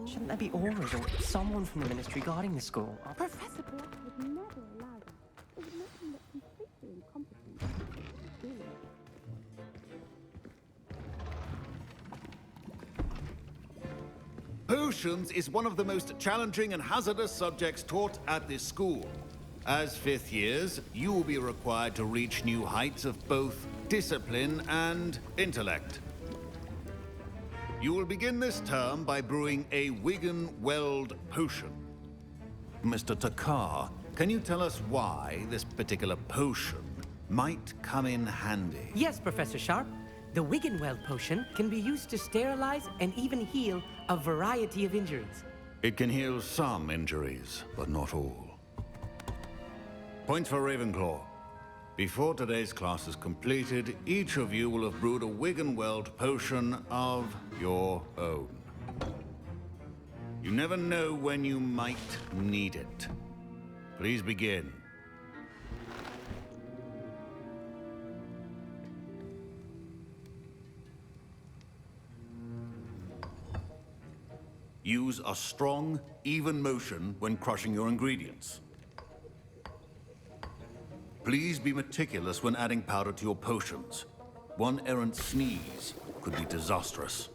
Shouldn't there be auras or someone from the ministry guarding the school? Professor Black would never allow that. It would make him look completely incompetent. Potions is one of the most challenging and hazardous subjects taught at this school. As fifth years, you will be required to reach new heights of both discipline and intellect. You will begin this term by brewing a Wigan-Weld potion. Mr. Takar, can you tell us why this particular potion might come in handy? Yes, Professor Sharp. The Wiggenweld potion can be used to sterilize and even heal a variety of injuries. It can heal some injuries, but not all. Points for Ravenclaw. Before today's class is completed, each of you will have brewed a Wiggenweld potion of your own. You never know when you might need it. Please begin. Use a strong, even motion when crushing your ingredients. Please be meticulous when adding powder to your potions. One errant sneeze could be disastrous.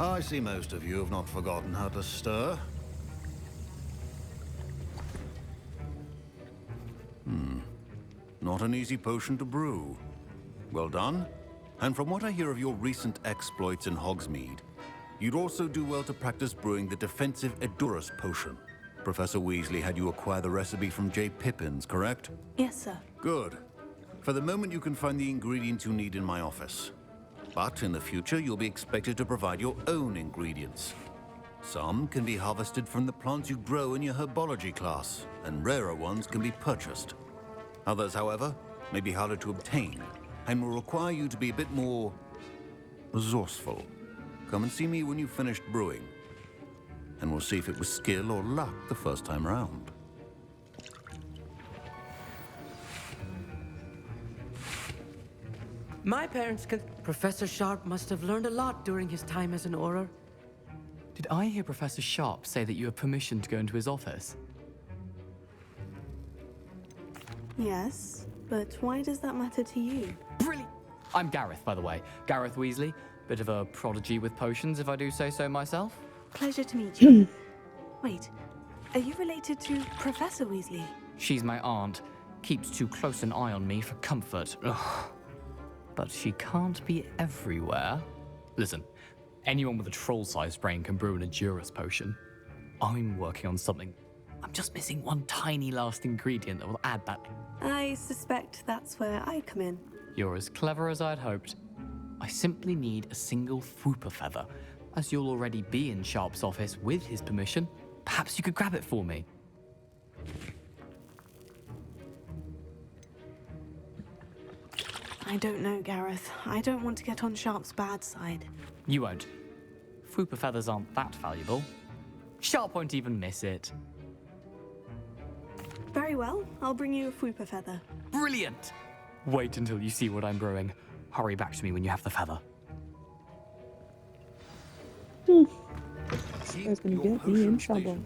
I see most of you have not forgotten how to stir. Not an easy potion to brew. Well done. And from what I hear of your recent exploits in Hogsmeade, you'd also do well to practice brewing the defensive Edurus potion. Professor Weasley had you acquire the recipe from J. Pippins, correct? Yes, sir. Good. For the moment, you can find the ingredients you need in my office. But in the future, you'll be expected to provide your own ingredients. Some can be harvested from the plants you grow in your herbology class, and rarer ones can be purchased. Others, however, may be harder to obtain, and will require you to be a bit more resourceful. Come and see me when you've finished brewing, and we'll see if it was skill or luck the first time round. My parents Professor Sharp must have learned a lot during his time as an Auror. Did I hear Professor Sharp say that you have permission to go into his office? Yes, but why does that matter to you? Brilliant! I'm Gareth, by the way. Gareth Weasley. Bit of a prodigy with potions, if I do say so myself. Pleasure to meet you. Wait, are you related to Professor Weasley? She's my aunt. Keeps too close an eye on me for comfort. Ugh. But she can't be everywhere. Listen, anyone with a troll-sized brain can brew an Edurus potion. I'm working on something. I'm just missing one tiny last ingredient that will add that. I suspect that's where I come in. You're as clever as I'd hoped. I simply need a single Fwooper feather. As you'll already be in Sharp's office with his permission, perhaps you could grab it for me. I don't know, Gareth. I don't want to get on Sharp's bad side. You won't. Fwooper feathers aren't that valuable. Sharp won't even miss it. Very well, I'll bring you a Fwooper feather. Brilliant! Wait until you see what I'm brewing. Hurry back to me when you have the feather. That's gonna get me in trouble.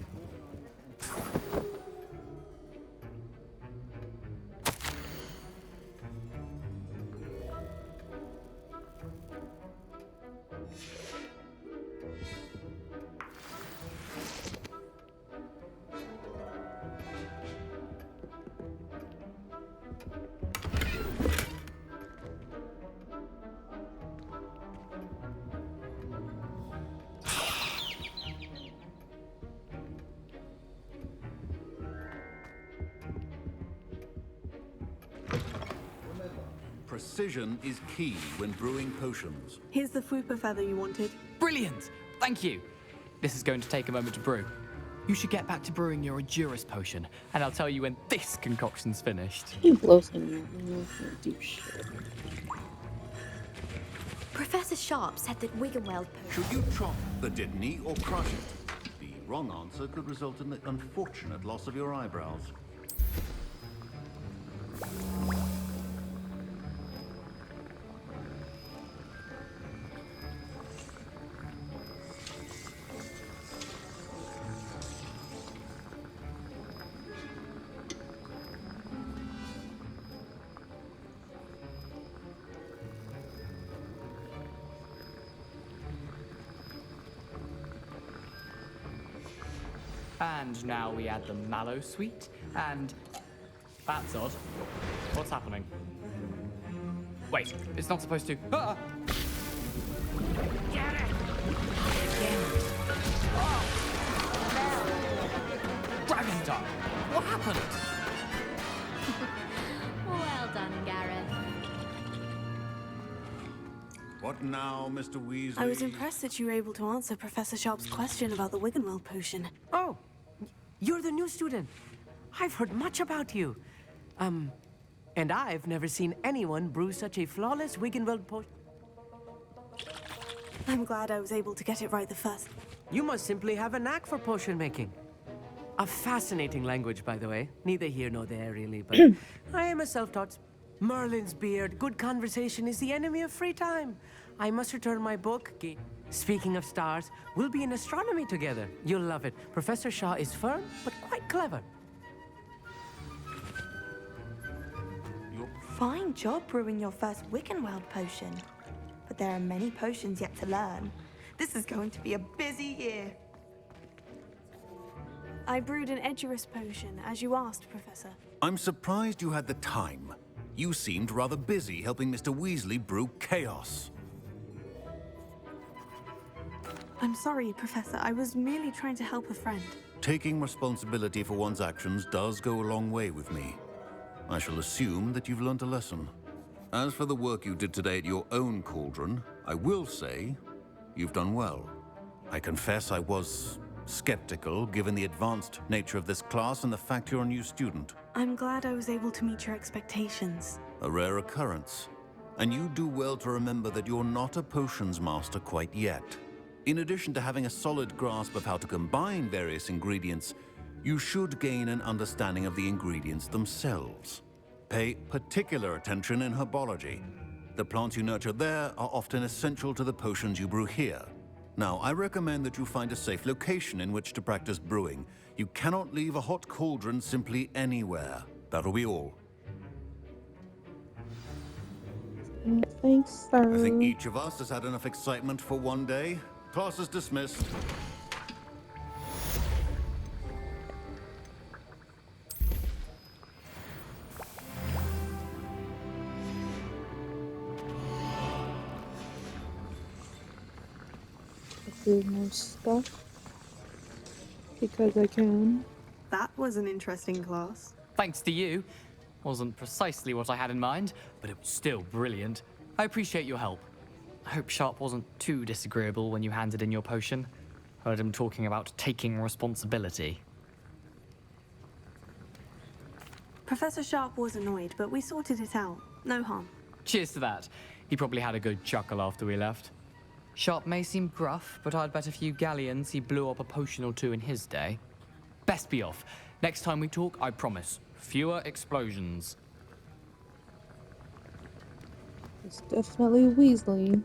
Precision is key when brewing potions. Here's the Fwooper feather you wanted. Brilliant! Thank you. This is going to take a moment to brew. You should get back to brewing your Endurance potion, and I'll tell you when this concoction's finished. He blows him out. Deep shit. Professor Sharp said that Wiggenweld potion... Should you chop the Dittany or crush it? The wrong answer could result in the unfortunate loss of your eyebrows. And now we add the mallow sweet, and that's odd. What's happening? Wait, it's not supposed to. Ah! Get it! Oh! Dragon Star! What happened? Well done, Gareth. What now, Mr. Weasley? I was impressed that you were able to answer Professor Sharp's question about the Wiggenweld potion. Oh, you're the new student. I've heard much about you. And I've never seen anyone brew such a flawless Wiggenweld potion. I'm glad I was able to get it right the first. You must simply have a knack for potion making. A fascinating language, by the way. Neither here nor there, really, but I am a self-taught. Merlin's beard, good conversation is the enemy of free time. I must return my book. Speaking of stars, we'll be in astronomy together. You'll love it. Professor Shaw is firm, but quite clever. Fine job brewing your first Wiggenweld potion. But there are many potions yet to learn. This is going to be a busy year. I brewed an Edurus potion, as you asked, Professor. I'm surprised you had the time. You seemed rather busy helping Mr. Weasley brew chaos. I'm sorry, Professor. I was merely trying to help a friend. Taking responsibility for one's actions does go a long way with me. I shall assume that you've learnt a lesson. As for the work you did today at your own cauldron, I will say you've done well. I confess I was skeptical given the advanced nature of this class and the fact you're a new student. I'm glad I was able to meet your expectations. A rare occurrence. And you do well to remember that you're not a potions master quite yet. In addition to having a solid grasp of how to combine various ingredients, you should gain an understanding of the ingredients themselves. Pay particular attention in herbology. The plants you nurture there are often essential to the potions you brew here. Now, I recommend that you find a safe location in which to practice brewing. You cannot leave a hot cauldron simply anywhere. That'll be all. Thanks, sir. I think each of us has had enough excitement for one day. Class is dismissed. Do more stuff because I can. That was an interesting class. Thanks to you. Wasn't precisely what I had in mind, but it was still brilliant. I appreciate your help. I hope Sharp wasn't too disagreeable when you handed in your potion. Heard him talking about taking responsibility. Professor Sharp was annoyed, but we sorted it out. No harm. Cheers to that. He probably had a good chuckle after we left. Sharp may seem gruff, but I'd bet a few galleons he blew up a potion or two in his day. Best be off. Next time we talk, I promise, fewer explosions. It's definitely Weasley.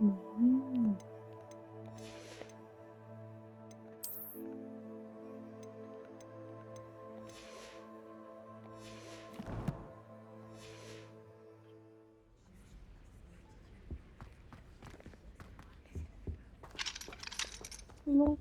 Mhm. What?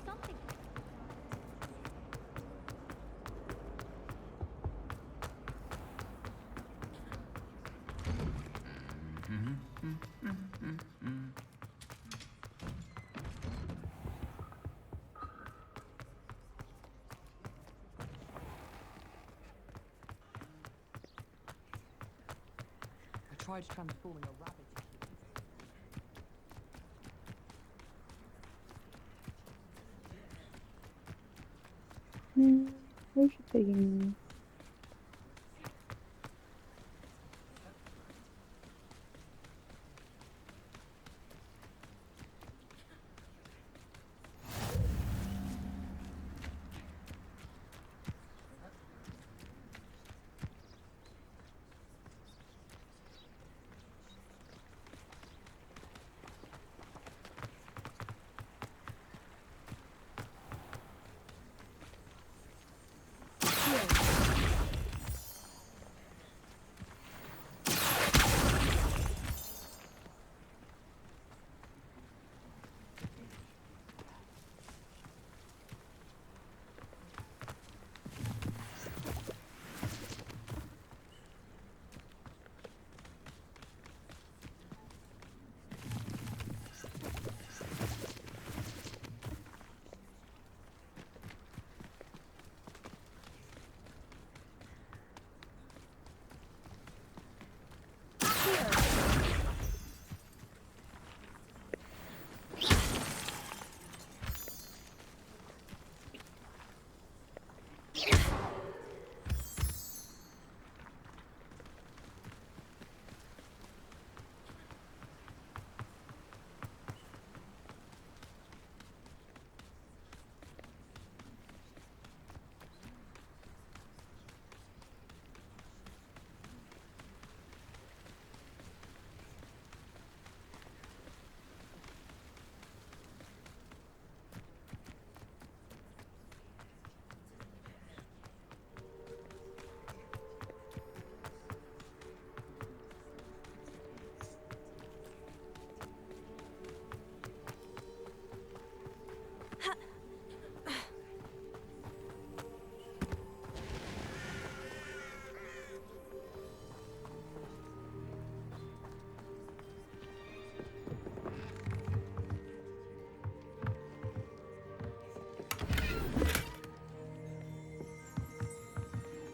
Something. I tried transforming a rabbit. Man, where's she taking me?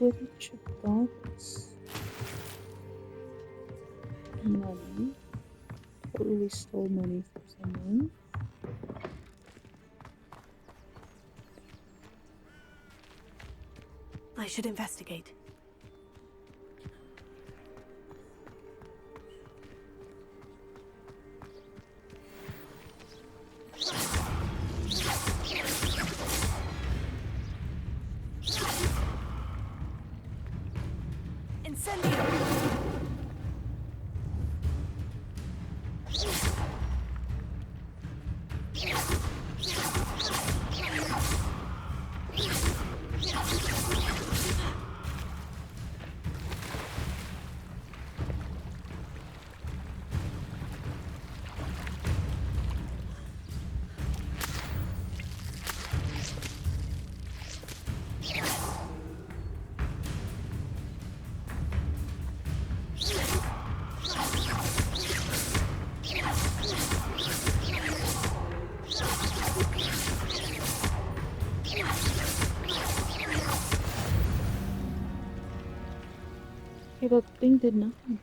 Quidditch box. Money. Totally stole money from someone. I should investigate. Incendio! Okay, that thing did nothing.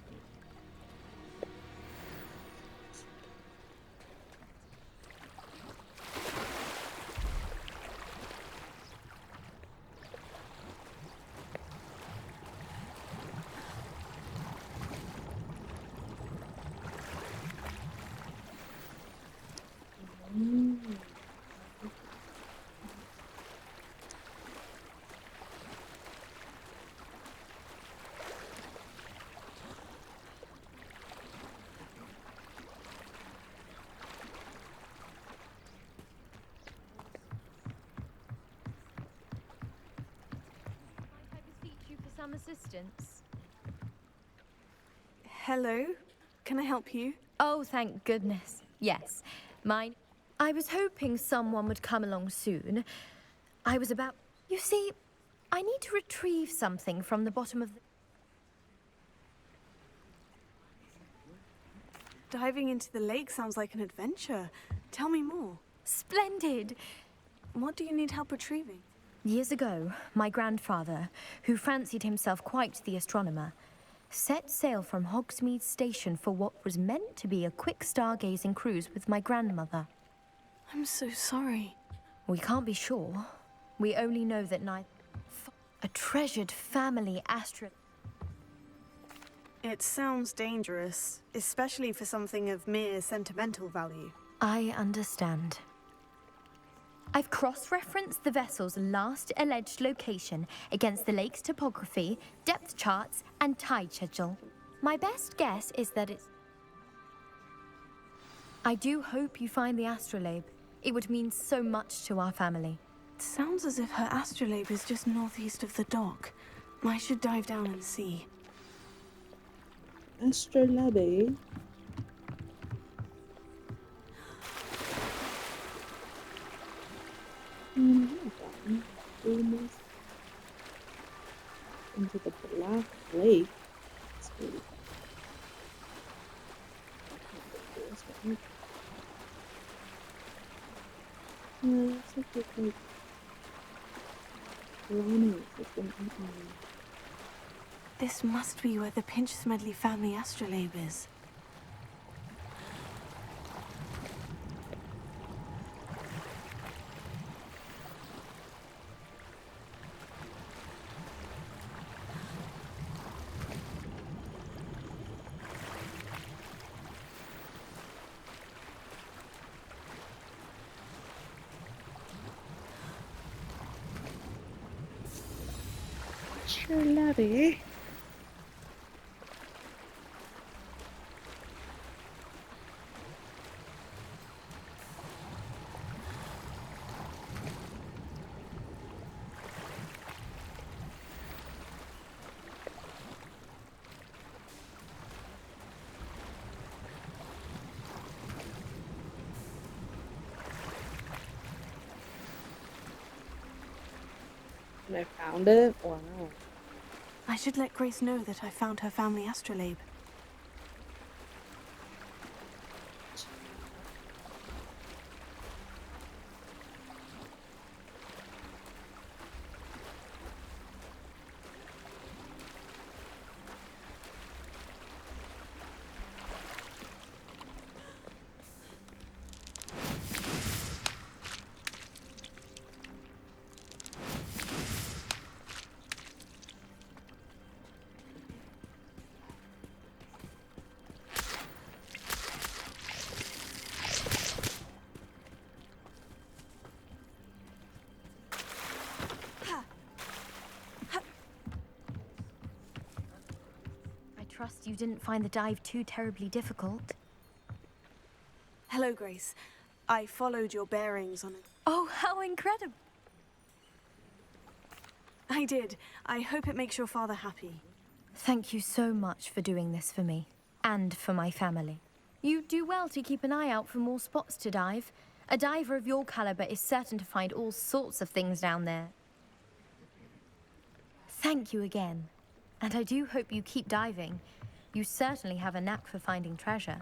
I beseech you for some assistance. Hello? Can I help you? Oh, thank goodness. Yes, mine. I was hoping someone would come along soon. I was about. You see, I need to retrieve something from the bottom of the. Diving into the lake sounds like an adventure. Tell me more. Splendid! What do you need help retrieving? Years ago, my grandfather, who fancied himself quite the astronomer, set sail from Hogsmeade Station for what was meant to be a quick stargazing cruise with my grandmother. I'm so sorry. We can't be sure. We only know that a treasured family astro. It sounds dangerous, especially for something of mere sentimental value. I understand. I've cross-referenced the vessel's last alleged location against the lake's topography, depth charts, and tide schedule. My best guess is that it's... I do hope you find the astrolabe. It would mean so much to our family. It sounds as if her astrolabe is just northeast of the dock. I should dive down and see. Astrolabe. Almost into the Black Lake. It's really it's like it's like lining it's been eaten. This must be where the Pinch Smedley family astrolabe is. Astrolabe. And I found it. Wow. I should let Grace know that I found her family astrolabe. I trust you didn't find the dive too terribly difficult. Hello, Grace. I followed your bearings on it. Oh, how incredible! I did. I hope it makes your father happy. Thank you so much for doing this for me, and for my family. You do well to keep an eye out for more spots to dive. A diver of your caliber is certain to find all sorts of things down there. Thank you again, and I do hope you keep diving. You certainly have a knack for finding treasure.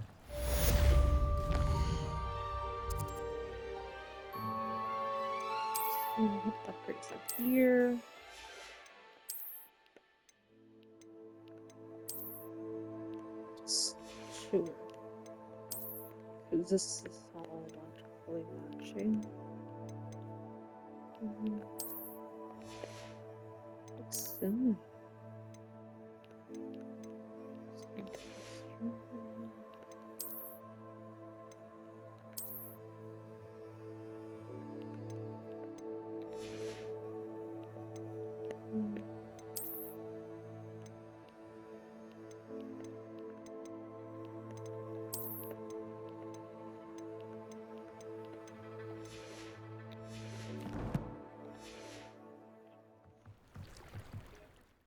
What upgrades up here? Sure. Because this is all logically matching. What's in